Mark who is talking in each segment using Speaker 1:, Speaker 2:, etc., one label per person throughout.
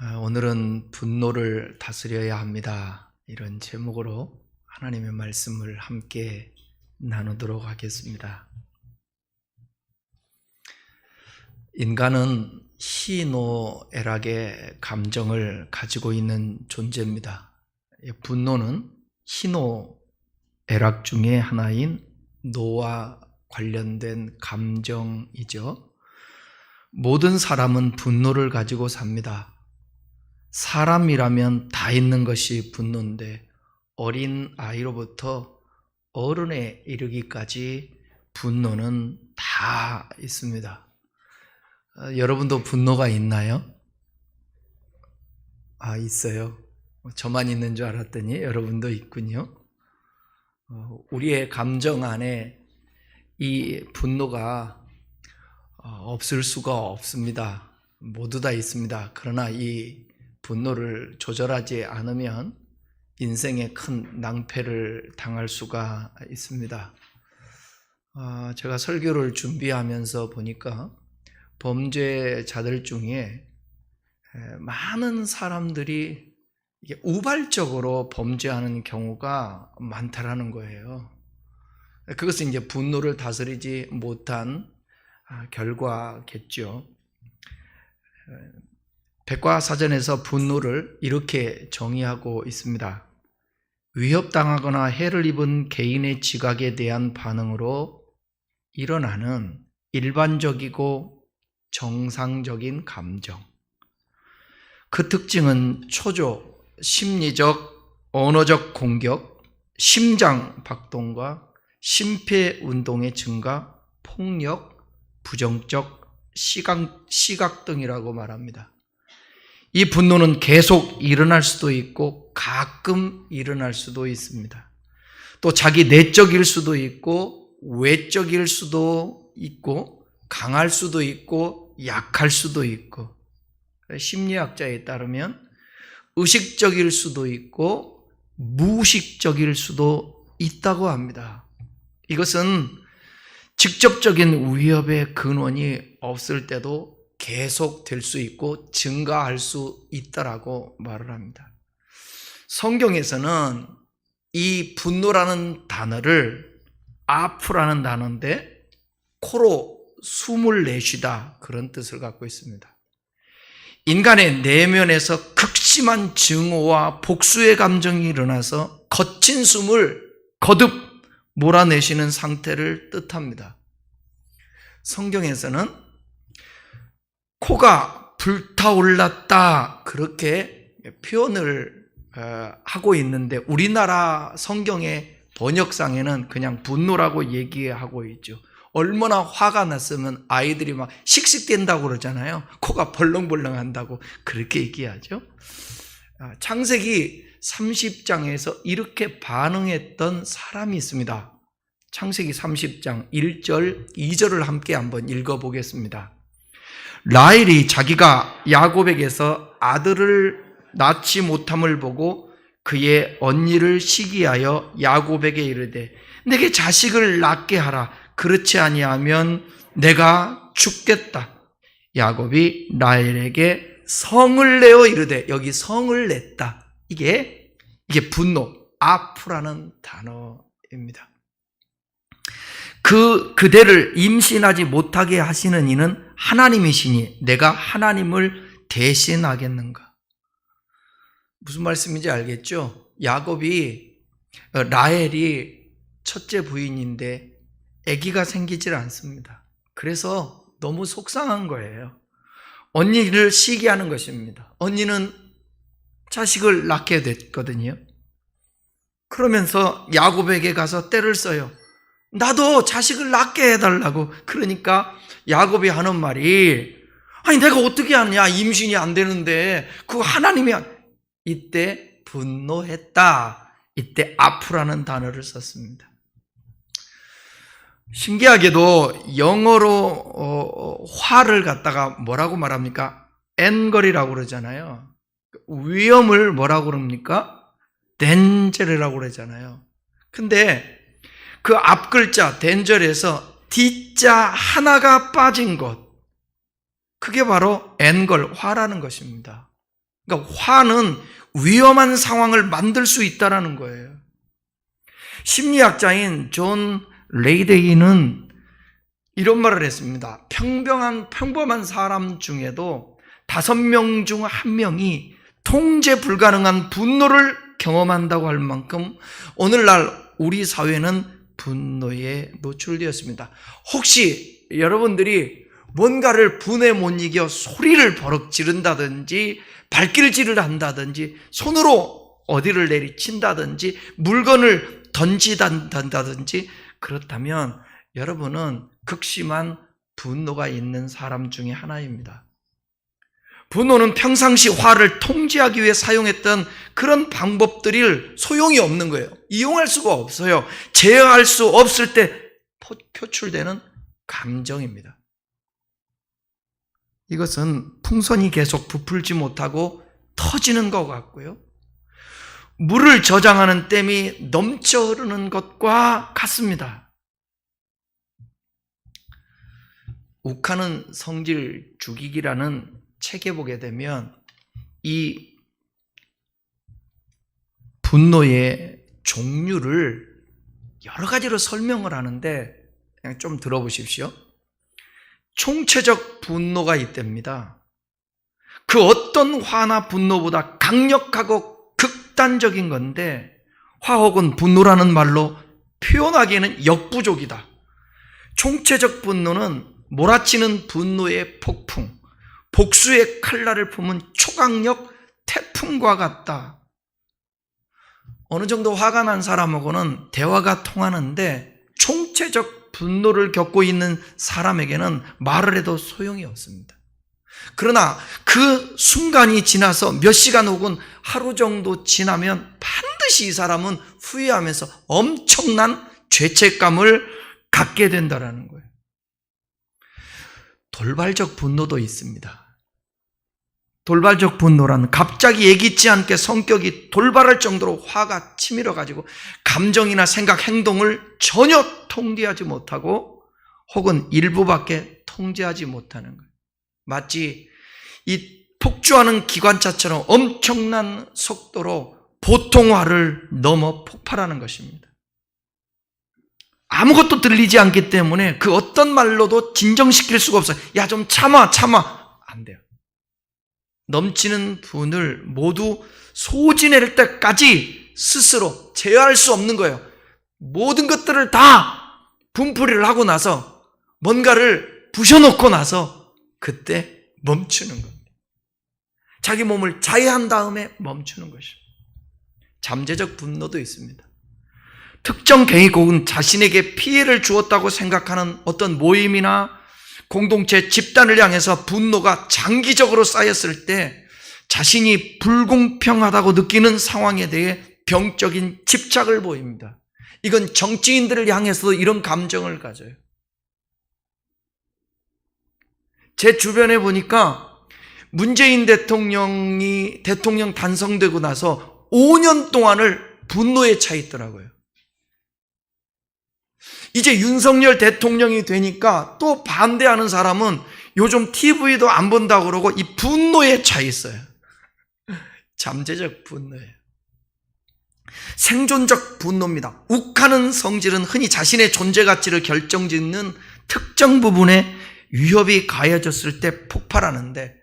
Speaker 1: 오늘은 분노를 다스려야 합니다. 이런 제목으로 하나님의 말씀을 함께 나누도록 하겠습니다. 인간은 희노애락의 감정을 가지고 있는 존재입니다. 분노는 희노애락 중에 하나인 노와 관련된 감정이죠. 모든 사람은 분노를 가지고 삽니다. 사람이라면 다 있는 것이 분노인데 어린 아이로부터 어른에 이르기까지 분노는 다 있습니다. 여러분도 분노가 있나요? 있어요. 저만 있는 줄 알았더니 여러분도 있군요. 우리의 감정 안에 이 분노가 없을 수가 없습니다. 모두 다 있습니다. 그러나 이 분노를 조절하지 않으면 인생에 큰 낭패를 당할 수가 있습니다. 제가 설교를 준비하면서 보니까 범죄자들 중에 많은 사람들이 우발적으로 범죄하는 경우가 많다라는 거예요. 그것은 이제 분노를 다스리지 못한 결과겠죠. 백과사전에서 분노를 이렇게 정의하고 있습니다. 위협당하거나 해를 입은 개인의 지각에 대한 반응으로 일어나는 일반적이고 정상적인 감정. 그 특징은 초조, 심리적, 언어적 공격, 심장 박동과 심폐운동의 증가, 폭력, 부정적, 시각 등이라고 말합니다. 이 분노는 계속 일어날 수도 있고 가끔 일어날 수도 있습니다. 또 자기 내적일 수도 있고 외적일 수도 있고 강할 수도 있고 약할 수도 있고 심리학자에 따르면 의식적일 수도 있고 무의식적일 수도 있다고 합니다. 이것은 직접적인 위협의 근원이 없을 때도 계속 될 수 있고 증가할 수 있다라고 말을 합니다. 성경에서는 이 분노라는 단어를 아프라는 단어인데 코로 숨을 내쉬다 그런 뜻을 갖고 있습니다. 인간의 내면에서 극심한 증오와 복수의 감정이 일어나서 거친 숨을 거듭 몰아내시는 상태를 뜻합니다. 성경에서는 코가 불타올랐다 그렇게 표현을 하고 있는데 우리나라 성경의 번역상에는 그냥 분노라고 얘기하고 있죠. 얼마나 화가 났으면 아이들이 막 씩씩댄다고 그러잖아요. 코가 벌렁벌렁 한다고 그렇게 얘기하죠. 창세기 30장에서 이렇게 반응했던 사람이 있습니다. 창세기 30장 1절 2절을 함께 한번 읽어보겠습니다. 라헬이 자기가 야곱에게서 아들을 낳지 못함을 보고 그의 언니를 시기하여 야곱에게 이르되 내게 자식을 낳게 하라. 그렇지 아니하면 내가 죽겠다. 야곱이 라헬에게 성을 내어 이르되, 여기 성을 냈다. 이게 분노, 아프라는 단어입니다. 그대를 임신하지 못하게 하시는 이는 하나님이시니 내가 하나님을 대신하겠는가? 무슨 말씀인지 알겠죠? 라헬이 첫째 부인인데 아기가 생기질 않습니다. 그래서 너무 속상한 거예요. 언니를 시기하는 것입니다. 언니는 자식을 낳게 됐거든요. 그러면서 야곱에게 가서 떼를 써요. 나도 자식을 낳게 해달라고. 그러니까 야곱이 하는 말이 아니 내가 어떻게 하느냐, 임신이 안 되는데 그거 하나님이. 이때 분노했다. 이때 아프라는 단어를 썼습니다. 신기하게도 영어로 화를 갖다가 뭐라고 말합니까? 앵거리라고 그러잖아요. 위험을 뭐라고 그럽니까? 덴저라고 그러잖아요. 근데 그 앞글자 덴절에서 D자 하나가 빠진 것, 그게 바로 앵걸, 화라는 것입니다. 그러니까 화는 위험한 상황을 만들 수 있다는 거예요. 심리학자인 존 레이데이는 이런 말을 했습니다. 평범한 사람 중에도 5명 중 1명이 통제 불가능한 분노를 경험한다고 할 만큼 오늘날 우리 사회는 분노에 노출되었습니다. 혹시 여러분들이 뭔가를 분에 못 이겨 소리를 버럭 지른다든지 발길질을 한다든지 손으로 어디를 내리친다든지 물건을 던지단다든지 그렇다면 여러분은 극심한 분노가 있는 사람 중에 하나입니다. 분노는 평상시 화를 통제하기 위해 사용했던 그런 방법들이 소용이 없는 거예요. 이용할 수가 없어요. 제어할 수 없을 때 표출되는 감정입니다. 이것은 풍선이 계속 부풀지 못하고 터지는 것 같고요. 물을 저장하는 댐이 넘쳐 흐르는 것과 같습니다. 욱하는 성질 죽이기라는 책에 보게 되면 이 분노의 종류를 여러 가지로 설명을 하는데 그냥 좀 들어보십시오. 총체적 분노가 있답니다. 그 어떤 화나 분노보다 강력하고 극단적인 건데 화 혹은 분노라는 말로 표현하기에는 역부족이다. 총체적 분노는 몰아치는 분노의 폭풍, 복수의 칼날을 품은 초강력 태풍과 같다. 어느 정도 화가 난 사람하고는 대화가 통하는데 총체적 분노를 겪고 있는 사람에게는 말을 해도 소용이 없습니다. 그러나 그 순간이 지나서 몇 시간 혹은 하루 정도 지나면 반드시 이 사람은 후회하면서 엄청난 죄책감을 갖게 된다는 거예요. 돌발적 분노도 있습니다. 돌발적 분노란 갑자기 예기치 않게 성격이 돌발할 정도로 화가 치밀어 가지고 감정이나 생각, 행동을 전혀 통제하지 못하고 혹은 일부밖에 통제하지 못하는 거예요. 마치 이 폭주하는 기관차처럼 엄청난 속도로 보통화를 넘어 폭발하는 것입니다. 아무것도 들리지 않기 때문에 그 어떤 말로도 진정시킬 수가 없어요. 야, 좀 참아. 안 돼요. 넘치는 분을 모두 소진할 때까지 스스로 제어할 수 없는 거예요. 모든 것들을 다 분풀이를 하고 나서 뭔가를 부셔놓고 나서 그때 멈추는 겁니다. 자기 몸을 자해한 다음에 멈추는 것입니다. 잠재적 분노도 있습니다. 특정 개인 혹은 자신에게 피해를 주었다고 생각하는 어떤 모임이나 공동체, 집단을 향해서 분노가 장기적으로 쌓였을 때 자신이 불공평하다고 느끼는 상황에 대해 병적인 집착을 보입니다. 이건 정치인들을 향해서도 이런 감정을 가져요. 제 주변에 보니까 문재인 대통령이 대통령 단성되고 나서 5년 동안을 분노에 차 있더라고요. 이제 윤석열 대통령이 되니까 또 반대하는 사람은 요즘 TV도 안 본다고 그러고 이 분노에 차 있어요. 잠재적 분노예요. 생존적 분노입니다. 욱하는 성질은 흔히 자신의 존재 가치를 결정짓는 특정 부분에 위협이 가해졌을 때 폭발하는데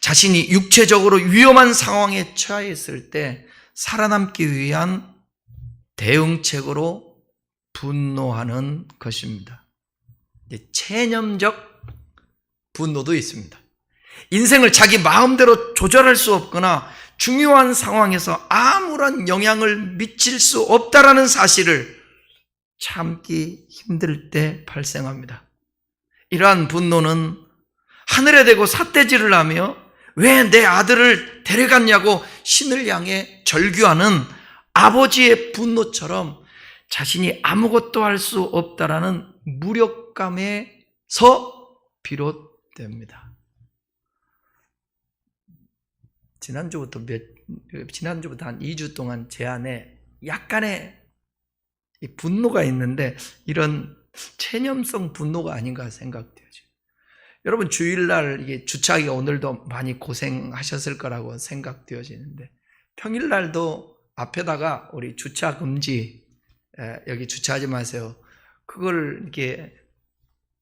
Speaker 1: 자신이 육체적으로 위험한 상황에 처했을 때 살아남기 위한 대응책으로 분노하는 것입니다. 체념적 분노도 있습니다. 인생을 자기 마음대로 조절할 수 없거나 중요한 상황에서 아무런 영향을 미칠 수 없다라는 사실을 참기 힘들 때 발생합니다. 이러한 분노는 하늘에 대고 삿대질을 하며 왜 내 아들을 데려갔냐고 신을 향해 절규하는 아버지의 분노처럼 자신이 아무것도 할 수 없다라는 무력감에서 비롯됩니다. 지난주부터 한 2주 동안 제 안에 약간의 분노가 있는데 이런 체념성 분노가 아닌가 생각돼요. 여러분 주일날 이게 주차하기가 오늘도 많이 고생하셨을 거라고 생각되어지는데 평일날도 앞에다가 우리 주차 금지, 여기 주차하지 마세요. 그걸 이렇게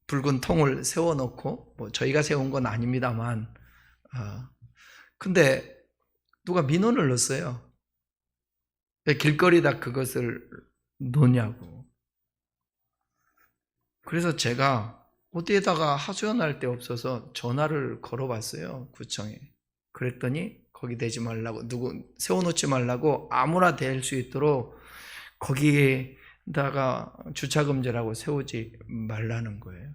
Speaker 1: 붉은 통을 세워놓고, 뭐 저희가 세운 건 아닙니다만, 근데 누가 민원을 넣었어요. 왜 길거리에다 그것을 놓냐고. 그래서 제가 어디에다가 하소연할 데 없어서 전화를 걸어봤어요, 구청에. 그랬더니 거기 대지 말라고, 누구 세워놓지 말라고, 아무나 댈 수 있도록 거기에다가 주차금지라고 세우지 말라는 거예요.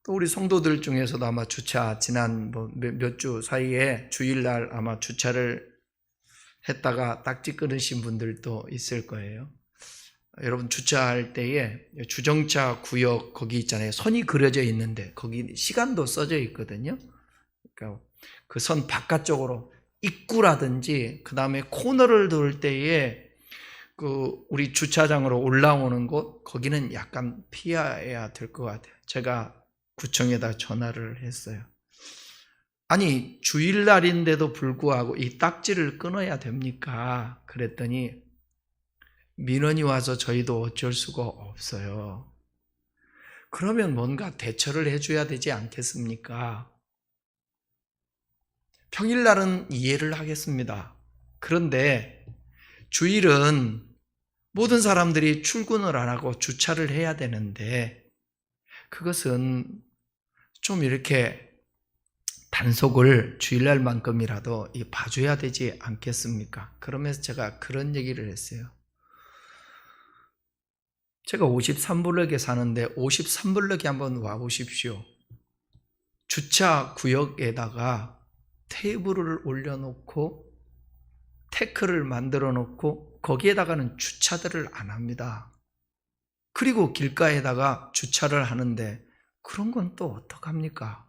Speaker 1: 또 우리 성도들 중에서도 아마 주차 지난 몇 주 사이에 주일날 아마 주차를 했다가 딱지 끊으신 분들도 있을 거예요. 여러분 주차할 때에 주정차 구역 거기 있잖아요. 선이 그려져 있는데 거기 시간도 써져 있거든요. 그러니까 그 선 바깥쪽으로 입구라든지 그 다음에 코너를 돌 때에 그 우리 주차장으로 올라오는 곳 거기는 약간 피해야 될 것 같아요. 제가 구청에다 전화를 했어요. 아니 주일날인데도 불구하고 이 딱지를 끊어야 됩니까? 그랬더니 민원이 와서 저희도 어쩔 수가 없어요. 그러면 뭔가 대처를 해줘야 되지 않겠습니까? 평일날은 이해를 하겠습니다. 그런데 주일은 모든 사람들이 출근을 안 하고 주차를 해야 되는데 그것은 좀 이렇게 단속을 주일날만큼이라도 봐줘야 되지 않겠습니까? 그러면서 제가 그런 얘기를 했어요. 제가 53블럭에 사는데 53블럭에 한번 와보십시오. 주차 구역에다가 테이블을 올려놓고 태클을 만들어 놓고 거기에다가는 주차들을 안 합니다. 그리고 길가에다가 주차를 하는데 그런 건 또 어떡합니까?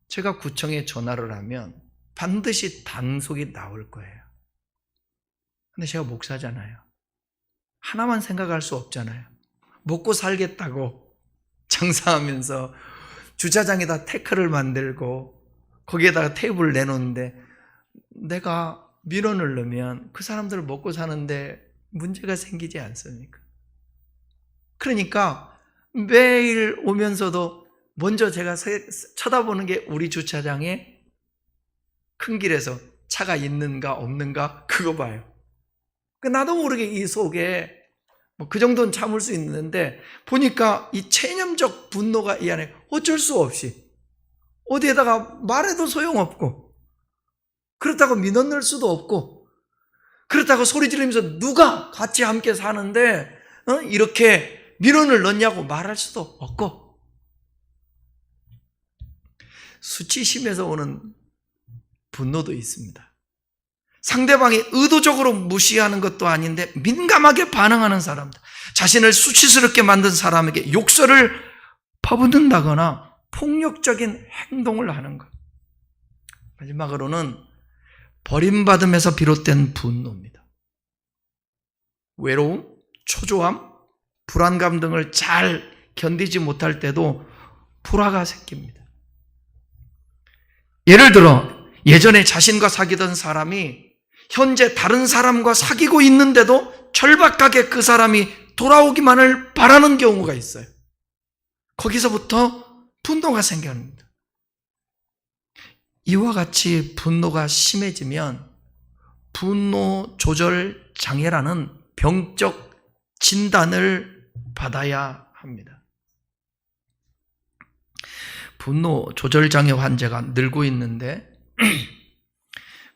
Speaker 1: 제가 구청에 전화를 하면 반드시 단속이 나올 거예요. 근데 제가 목사잖아요. 하나만 생각할 수 없잖아요. 먹고 살겠다고 장사하면서 주차장에다 태클을 만들고 거기에다가 테이블을 내놓는데 내가 민원을 넣으면 그 사람들 먹고 사는데 문제가 생기지 않습니까? 그러니까 매일 오면서도 먼저 제가 쳐다보는 게 우리 주차장에 큰 길에서 차가 있는가 없는가 그거 봐요. 나도 모르게 이 속에 그 정도는 참을 수 있는데 보니까 이 체념적 분노가 이 안에 어쩔 수 없이 어디에다가 말해도 소용없고 그렇다고 민원 넣을 수도 없고 그렇다고 소리 지르면서 누가 같이 함께 사는데 이렇게 민원을 넣냐고 말할 수도 없고 수치심에서 오는 분노도 있습니다. 상대방이 의도적으로 무시하는 것도 아닌데 민감하게 반응하는 사람들, 자신을 수치스럽게 만든 사람에게 욕설을 퍼붓는다거나 폭력적인 행동을 하는 것. 마지막으로는 버림받음에서 비롯된 분노입니다. 외로움, 초조함, 불안감 등을 잘 견디지 못할 때도 불화가 생깁니다. 예를 들어 예전에 자신과 사귀던 사람이 현재 다른 사람과 사귀고 있는데도 절박하게 그 사람이 돌아오기만을 바라는 경우가 있어요. 거기서부터 분노가 생깁니다. 이와 같이 분노가 심해지면 분노 조절 장애라는 병적 진단을 받아야 합니다. 분노 조절 장애 환자가 늘고 있는데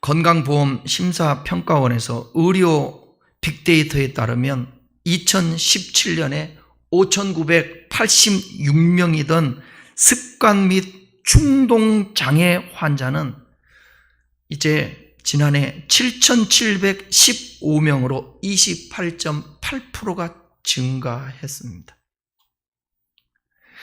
Speaker 1: 건강보험심사평가원에서 의료 빅데이터에 따르면 2017년에 5,986명이던 습관 및 충동장애 환자는 이제 지난해 7,715명으로 28.8%가 증가했습니다.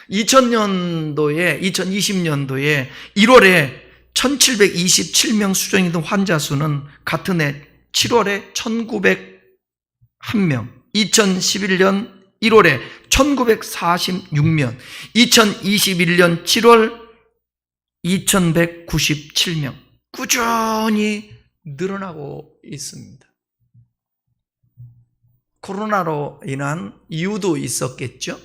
Speaker 1: 2020년도에 1월에 1,727명 수준이던 환자 수는 같은 해 7월에 1,901명, 2011년 1월에 1946명, 2021년 7월 2197명, 꾸준히 늘어나고 있습니다. 코로나로 인한 이유도 있었겠죠.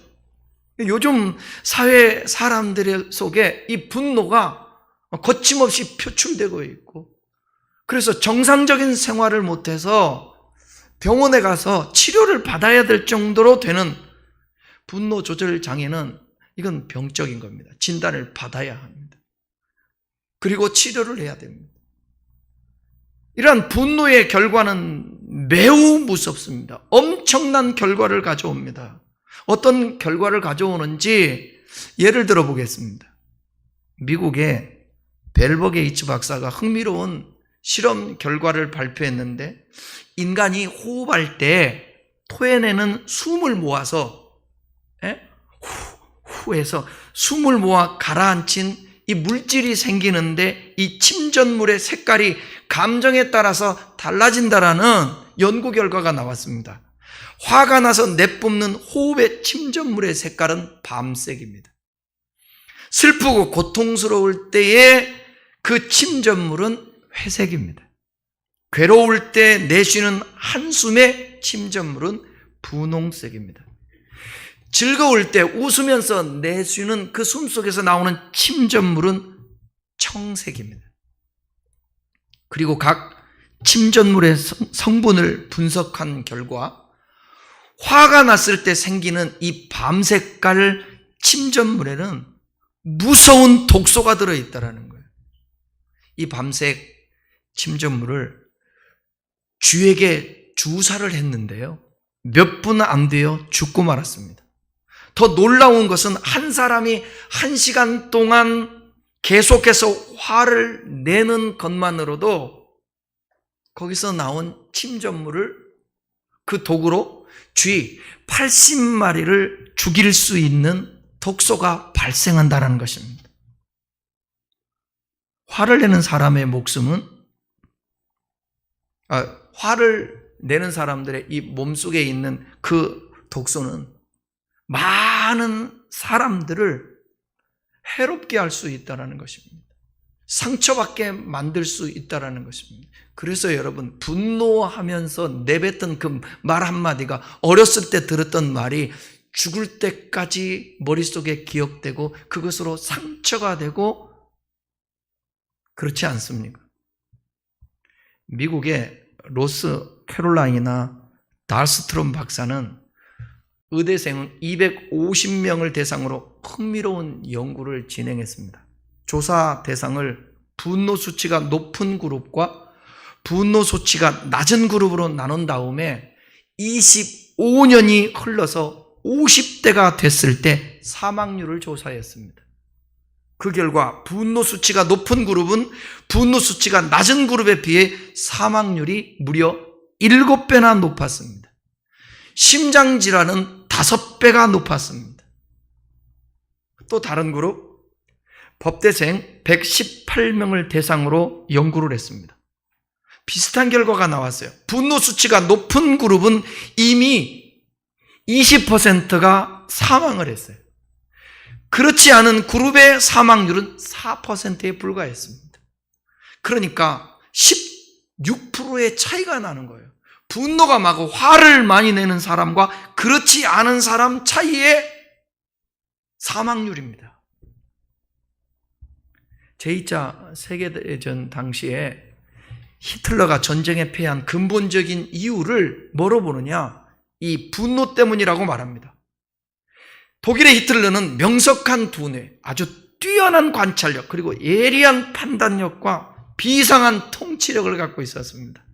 Speaker 1: 요즘 사회 사람들 속에 이 분노가 거침없이 표출되고 있고, 그래서 정상적인 생활을 못해서 병원에 가서 치료를 받아야 될 정도로 되는 분노 조절 장애는 이건 병적인 겁니다. 진단을 받아야 합니다. 그리고 치료를 해야 됩니다. 이러한 분노의 결과는 매우 무섭습니다. 엄청난 결과를 가져옵니다. 어떤 결과를 가져오는지 예를 들어 보겠습니다. 미국의 벨버 게이츠 박사가 흥미로운 실험 결과를 발표했는데, 인간이 호흡할 때 토해내는 숨을 모아서 후에서 숨을 모아 가라앉힌 이 물질이 생기는데, 이 침전물의 색깔이 감정에 따라서 달라진다라는 연구 결과가 나왔습니다. 화가 나서 내뿜는 호흡의 침전물의 색깔은 밤색입니다. 슬프고 고통스러울 때의 그 침전물은 회색입니다. 괴로울 때 내쉬는 한숨의 침전물은 분홍색입니다. 즐거울 때 웃으면서 내쉬는 그 숨속에서 나오는 침전물은 청색입니다. 그리고 각 침전물의 성분을 분석한 결과, 화가 났을 때 생기는 이 밤색깔 침전물에는 무서운 독소가 들어있다는 거예요. 이 밤색 침전물을 쥐에게 주사를 했는데요, 몇 분 안 되어 죽고 말았습니다. 더 놀라운 것은 한 사람이 1시간 동안 계속해서 화를 내는 것만으로도 거기서 나온 침전물을 그 독으로 쥐 80마리를 죽일 수 있는 독소가 발생한다는 것입니다. 화를 내는 사람의 목숨은, 화를 내는 사람들의 이 몸속에 있는 그 독소는 많은 사람들을 해롭게 할 수 있다는 것입니다. 상처받게 만들 수 있다는 것입니다. 그래서 여러분, 분노하면서 내뱉던 그 말 한마디가, 어렸을 때 들었던 말이 죽을 때까지 머릿속에 기억되고 그것으로 상처가 되고, 그렇지 않습니까? 미국의 로스 캐롤라이나 달스트롬 박사는 의대생 250명을 대상으로 흥미로운 연구를 진행했습니다. 조사 대상을 분노 수치가 높은 그룹과 분노 수치가 낮은 그룹으로 나눈 다음에 25년이 흘러서 50대가 됐을 때 사망률을 조사했습니다. 그 결과 분노 수치가 높은 그룹은 분노 수치가 낮은 그룹에 비해 사망률이 무려 7배나 높았습니다. 심장질환은 5배가 높았습니다. 또 다른 그룹, 법대생 118명을 대상으로 연구를 했습니다. 비슷한 결과가 나왔어요. 분노 수치가 높은 그룹은 이미 20%가 사망을 했어요. 그렇지 않은 그룹의 사망률은 4%에 불과했습니다. 그러니까 16%의 차이가 나는 거예요. 분노가 많고 화를 많이 내는 사람과 그렇지 않은 사람 차이의 사망률입니다. 제2차 세계대전 당시에 히틀러가 전쟁에 패한 근본적인 이유를 뭐로 보느냐? 이 분노 때문이라고 말합니다. 독일의 히틀러는 명석한 두뇌, 아주 뛰어난 관찰력, 그리고 예리한 판단력과 비상한 통치력을 갖고 있었습니다.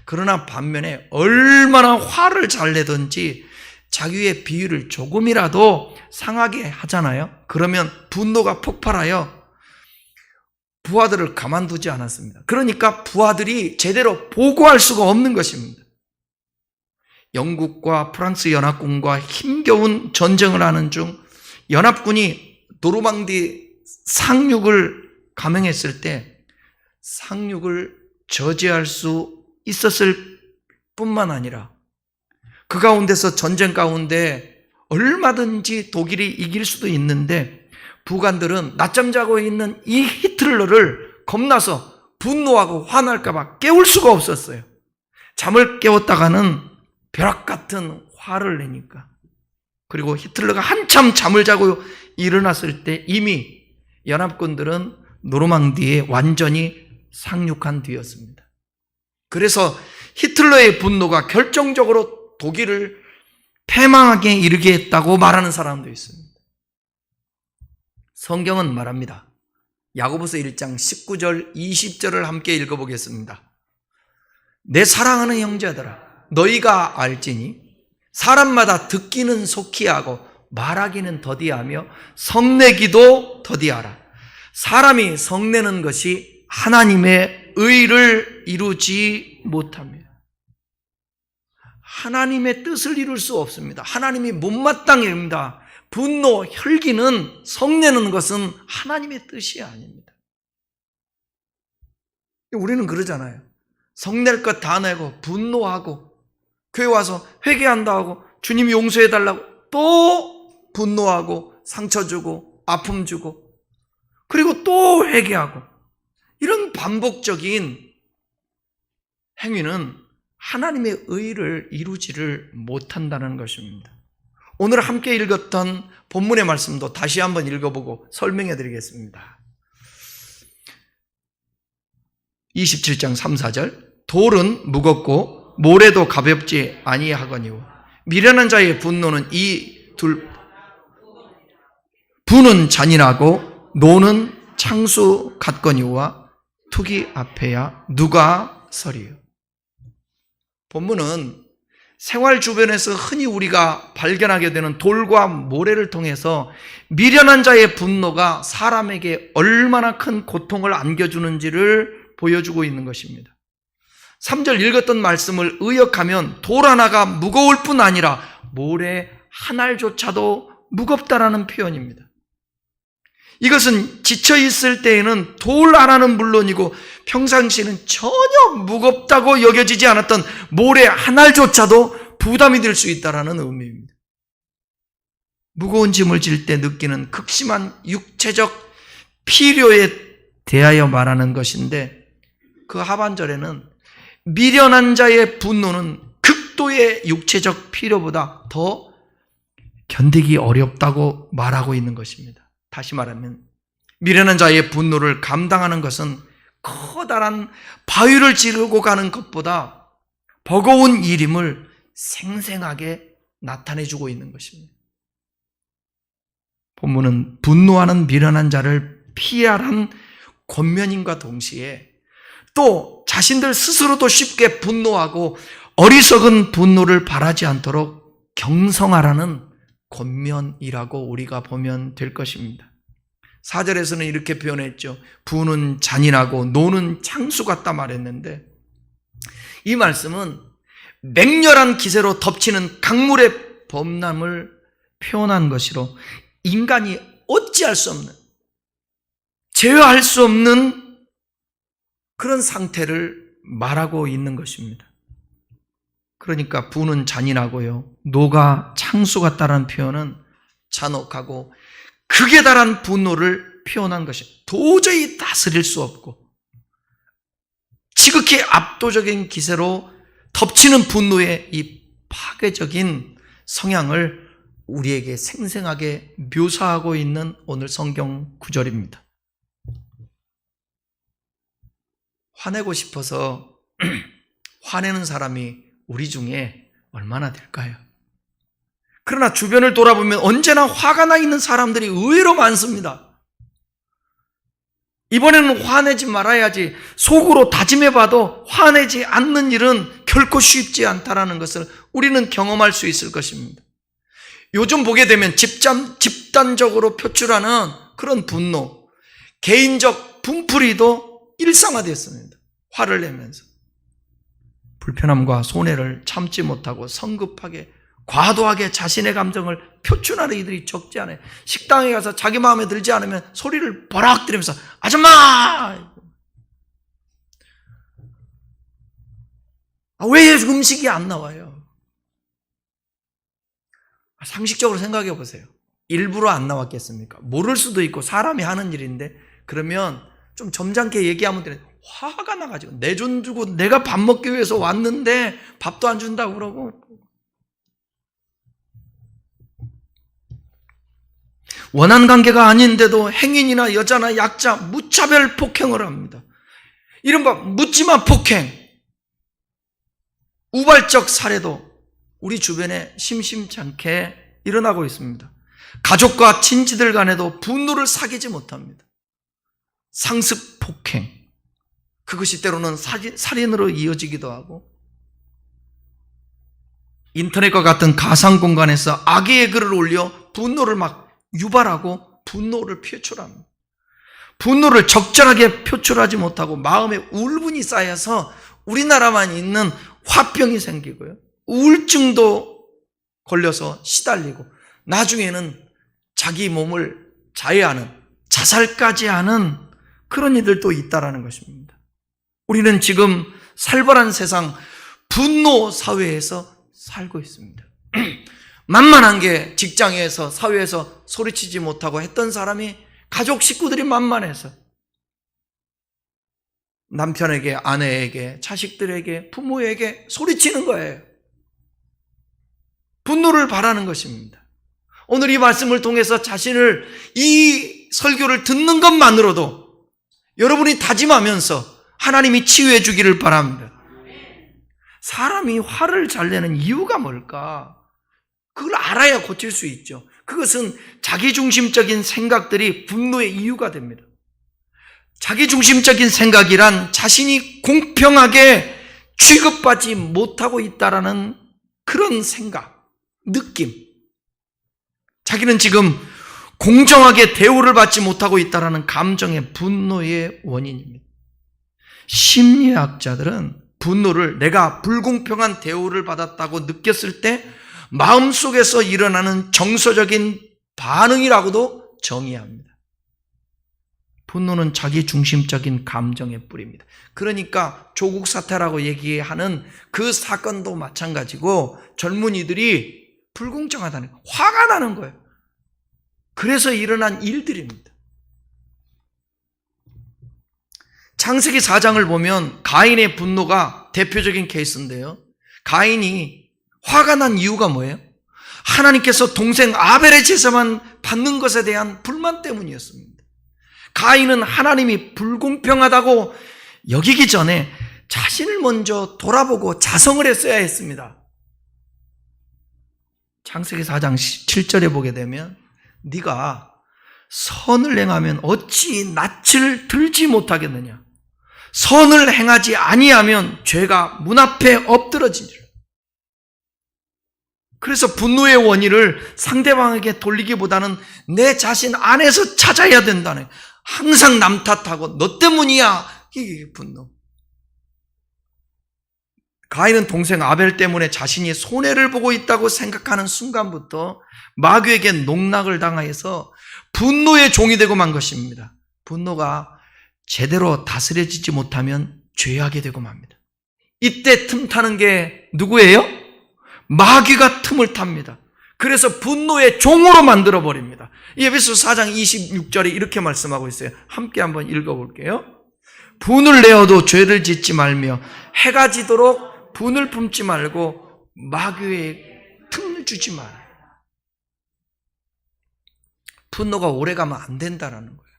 Speaker 1: 그러나 반면에 얼마나 화를 잘 내든지 자기의 비위를 조금이라도 상하게 하잖아요. 그러면 분노가 폭발하여 부하들을 가만두지 않았습니다. 그러니까 부하들이 제대로 보고할 수가 없는 것입니다. 영국과 프랑스 연합군과 힘겨운 전쟁을 하는 중 연합군이 노르망디 상륙을 감행했을 때 상륙을 저지할 수 있었을 뿐만 아니라 그 가운데서 전쟁 가운데 얼마든지 독일이 이길 수도 있는데 북한들은 낮잠 자고 있는 이 히틀러를 겁나서 분노하고 화날까 봐 깨울 수가 없었어요. 잠을 깨웠다가는 벼락 같은 화를 내니까. 그리고 히틀러가 한참 잠을 자고 일어났을 때 이미 연합군들은 노르망디에 완전히 상륙한 뒤였습니다. 그래서 히틀러의 분노가 결정적으로 독일을 패망하게 이르게 했다고 말하는 사람도 있습니다. 성경은 말합니다. 야고보서 1장 19절 20절을 함께 읽어보겠습니다. 내 사랑하는 형제들아, 너희가 알지니 사람마다 듣기는 속히 하고 말하기는 더디하며 성내기도 더디하라. 사람이 성내는 것이 하나님의 의를 이루지 못하며, 하나님의 뜻을 이룰 수 없습니다. 하나님이 못마땅해 합니다. 분노, 혈기는, 성내는 것은 하나님의 뜻이 아닙니다. 우리는 그러잖아요. 성낼 것 다 내고 분노하고 교회 와서 회개한다 하고 주님이 용서해달라고 또 분노하고 상처 주고 아픔 주고 그리고 또 회개하고, 이런 반복적인 행위는 하나님의 의를 이루지를 못한다는 것입니다. 오늘 함께 읽었던 본문의 말씀도 다시 한번 읽어보고 설명해 드리겠습니다. 27장 3, 4절 돌은 무겁고 모래도 가볍지 아니하거니와 미련한 자의 분노는 부는 잔인하고 노는 창수 같거니와 투기 앞에야 누가 서리요. 본문은 생활 주변에서 흔히 우리가 발견하게 되는 돌과 모래를 통해서 미련한 자의 분노가 사람에게 얼마나 큰 고통을 안겨주는지를 보여주고 있는 것입니다. 3절 읽었던 말씀을 의역하면 돌 하나가 무거울 뿐 아니라 모래 한 알조차도 무겁다라는 표현입니다. 이것은 지쳐있을 때에는 돌 하나는 물론이고 평상시에는 전혀 무겁다고 여겨지지 않았던 모래 한 알조차도 부담이 될 수 있다는 의미입니다. 무거운 짐을 질 때 느끼는 극심한 육체적 필요에 대하여 말하는 것인데, 그 하반절에는 미련한 자의 분노는 극도의 육체적 필요보다 더 견디기 어렵다고 말하고 있는 것입니다. 다시 말하면 미련한 자의 분노를 감당하는 것은 커다란 바위를 지르고 가는 것보다 버거운 일임을 생생하게 나타내주고 있는 것입니다. 본문은 분노하는 미련한 자를 피하라는 권면임과 동시에 또 자신들 스스로도 쉽게 분노하고 어리석은 분노를 바라지 않도록 경성하라는 권면이라고 우리가 보면 될 것입니다. 4절에서는 이렇게 표현했죠. 부는 잔인하고 노는 창수 같다 말했는데, 이 말씀은 맹렬한 기세로 덮치는 강물의 범람을 표현한 것이로 인간이 어찌할 수 없는, 제어할 수 없는 그런 상태를 말하고 있는 것입니다. 그러니까 부는 잔인하고요, 노가 창수 같다라는 표현은 잔혹하고 극에 달한 분노를 표현한 것이 도저히 다스릴 수 없고 지극히 압도적인 기세로 덮치는 분노의 이 파괴적인 성향을 우리에게 생생하게 묘사하고 있는 오늘 성경 구절입니다. 화내고 싶어서 화내는 사람이 우리 중에 얼마나 될까요? 그러나 주변을 돌아보면 언제나 화가 나 있는 사람들이 의외로 많습니다. 이번에는 화내지 말아야지 속으로 다짐해봐도 화내지 않는 일은 결코 쉽지 않다는 것을 우리는 경험할 수 있을 것입니다. 요즘 보게 되면 집단적으로 표출하는 그런 분노, 개인적 분풀이도 일상화되었습니다. 화를 내면서 불편함과 손해를 참지 못하고 성급하게 과도하게 자신의 감정을 표출하는 이들이 적지 않아요. 식당에 가서 자기 마음에 들지 않으면 소리를 버럭 들으면서 아줌마! 왜 음식이 안 나와요? 상식적으로 생각해 보세요. 일부러 안 나왔겠습니까? 모를 수도 있고 사람이 하는 일인데, 그러면 좀 점잖게 얘기하면 되는데 화가 나가지고 내 돈 주고 내가 밥 먹기 위해서 왔는데 밥도 안 준다고 그러고, 원한 관계가 아닌데도 행인이나 여자나 약자 무차별 폭행을 합니다. 이른바 묻지마 폭행, 우발적 살해도 우리 주변에 심심찮게 일어나고 있습니다. 가족과 친지들 간에도 분노를 사귀지 못합니다. 상습 폭행, 그것이 때로는 살인으로 이어지기도 하고, 인터넷과 같은 가상 공간에서 악의의 글을 올려 분노를 막 유발하고 분노를 표출합니다. 분노를 적절하게 표출하지 못하고 마음에 울분이 쌓여서 우리나라만 있는 화병이 생기고요, 우울증도 걸려서 시달리고, 나중에는 자기 몸을 자해하는, 자살까지 하는 그런 이들도 있다라는 것입니다. 우리는 지금 살벌한 세상, 분노 사회에서 살고 있습니다. 만만한 게 직장에서, 사회에서 소리치지 못하고 했던 사람이 가족 식구들이 만만해서 남편에게, 아내에게, 자식들에게, 부모에게 소리치는 거예요. 분노를 바라는 것입니다. 오늘 이 말씀을 통해서 자신을, 이 설교를 듣는 것만으로도 여러분이 다짐하면서 하나님이 치유해 주기를 바랍니다. 사람이 화를 잘 내는 이유가 뭘까? 그걸 알아야 고칠 수 있죠. 그것은 자기중심적인 생각들이 분노의 이유가 됩니다. 자기중심적인 생각이란 자신이 공평하게 취급받지 못하고 있다라는 그런 생각, 느낌. 자기는 지금 공정하게 대우를 받지 못하고 있다라는 감정의 분노의 원인입니다. 심리학자들은 분노를 내가 불공평한 대우를 받았다고 느꼈을 때 마음속에서 일어나는 정서적인 반응이라고도 정의합니다. 분노는 자기중심적인 감정의 뿌리입니다. 그러니까 조국 사태라고 얘기하는 그 사건도 마찬가지고, 젊은이들이 불공정하다는, 화가 나는 거예요. 그래서 일어난 일들입니다. 창세기 4장을 보면 가인의 분노가 대표적인 케이스인데요, 가인이 화가 난 이유가 뭐예요? 하나님께서 동생 아벨의 제사만 받는 것에 대한 불만 때문이었습니다. 가인은 하나님이 불공평하다고 여기기 전에 자신을 먼저 돌아보고 자성을 했어야 했습니다. 창세기 4장 7절에 보게 되면, 네가 선을 행하면 어찌 낯을 들지 못하겠느냐, 선을 행하지 아니하면 죄가 문 앞에 엎드러지리라. 그래서 분노의 원인을 상대방에게 돌리기보다는 내 자신 안에서 찾아야 된다는, 항상 남 탓하고 너 때문이야, 이게 분노. 가인은 동생 아벨 때문에 자신이 손해를 보고 있다고 생각하는 순간부터 마귀에게 농락을 당하여서 분노의 종이 되고 만 것입니다. 분노가 제대로 다스려지지 못하면 죄하게 되고 맙니다. 이때 틈타는 게 누구예요? 마귀가 틈을 탑니다. 그래서 분노의 종으로 만들어버립니다. 에베소서 4장 26절에 이렇게 말씀하고 있어요. 함께 한번 읽어볼게요. 분을 내어도 죄를 짓지 말며 해가 지도록 분을 품지 말고 마귀의 틈을 주지 마라. 분노가 오래가면 안 된다라는 거예요.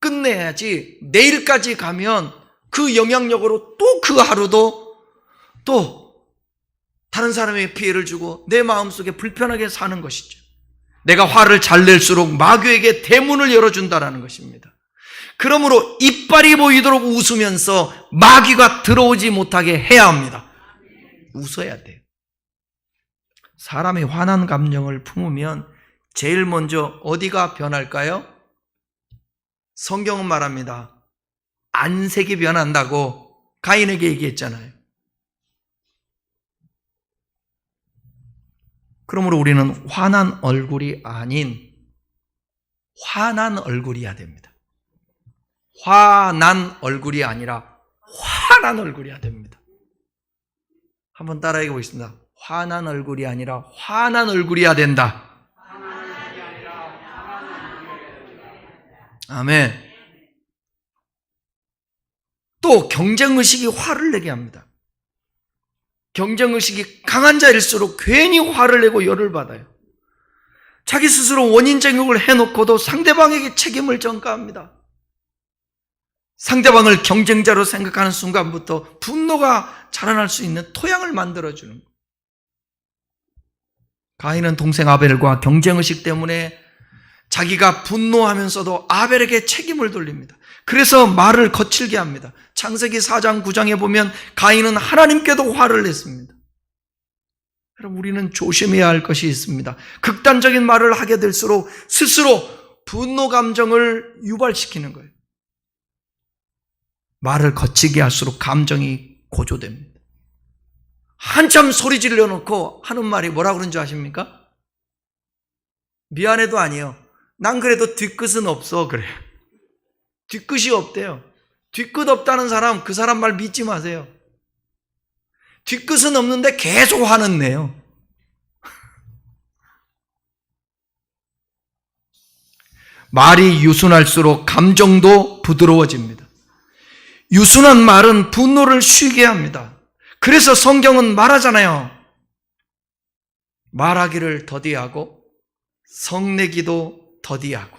Speaker 1: 끝내야지. 내일까지 가면 그 영향력으로 또 그 하루도 또 다른 사람에게 피해를 주고 내 마음속에 불편하게 사는 것이죠. 내가 화를 잘 낼수록 마귀에게 대문을 열어준다라는 것입니다. 그러므로 이빨이 보이도록 웃으면서 마귀가 들어오지 못하게 해야 합니다. 웃어야 돼요. 사람이 화난 감정을 품으면 제일 먼저 어디가 변할까요? 성경은 말합니다. 안색이 변한다고 가인에게 얘기했잖아요. 그러므로 우리는 화난 얼굴이 아닌 화난 얼굴이어야 됩니다. 화난 얼굴이 아니라 화난 얼굴이어야 됩니다. 한번 따라해 보겠습니다. 화난 얼굴이 아니라 화난 얼굴이어야 된다. 아멘. 또 경쟁의식이 화를 내게 합니다. 경쟁의식이 강한 자일수록 괜히 화를 내고 열을 받아요. 자기 스스로 원인 제공을 해놓고도 상대방에게 책임을 전가합니다. 상대방을 경쟁자로 생각하는 순간부터 분노가 자라날 수 있는 토양을 만들어주는 거예요. 가인은 동생 아벨과 경쟁의식 때문에 자기가 분노하면서도 아벨에게 책임을 돌립니다. 그래서 말을 거칠게 합니다. 창세기 4장 9장에 보면 가인은 하나님께도 화를 냈습니다. 여러분, 우리는 조심해야 할 것이 있습니다. 극단적인 말을 하게 될수록 스스로 분노 감정을 유발시키는 거예요. 말을 거치게 할수록 감정이 고조됩니다. 한참 소리 질러놓고 하는 말이 뭐라 그런 줄 아십니까? 미안해도 아니에요. 난 그래도 뒤끝은 없어 그래요. 뒤끝이 없대요. 뒤끝 없다는 사람, 그 사람 말 믿지 마세요. 뒤끝은 없는데 계속 화는 내요. 말이 유순할수록 감정도 부드러워집니다. 유순한 말은 분노를 쉬게 합니다. 그래서 성경은 말하잖아요. 말하기를 더디하고 성내기도 더디하고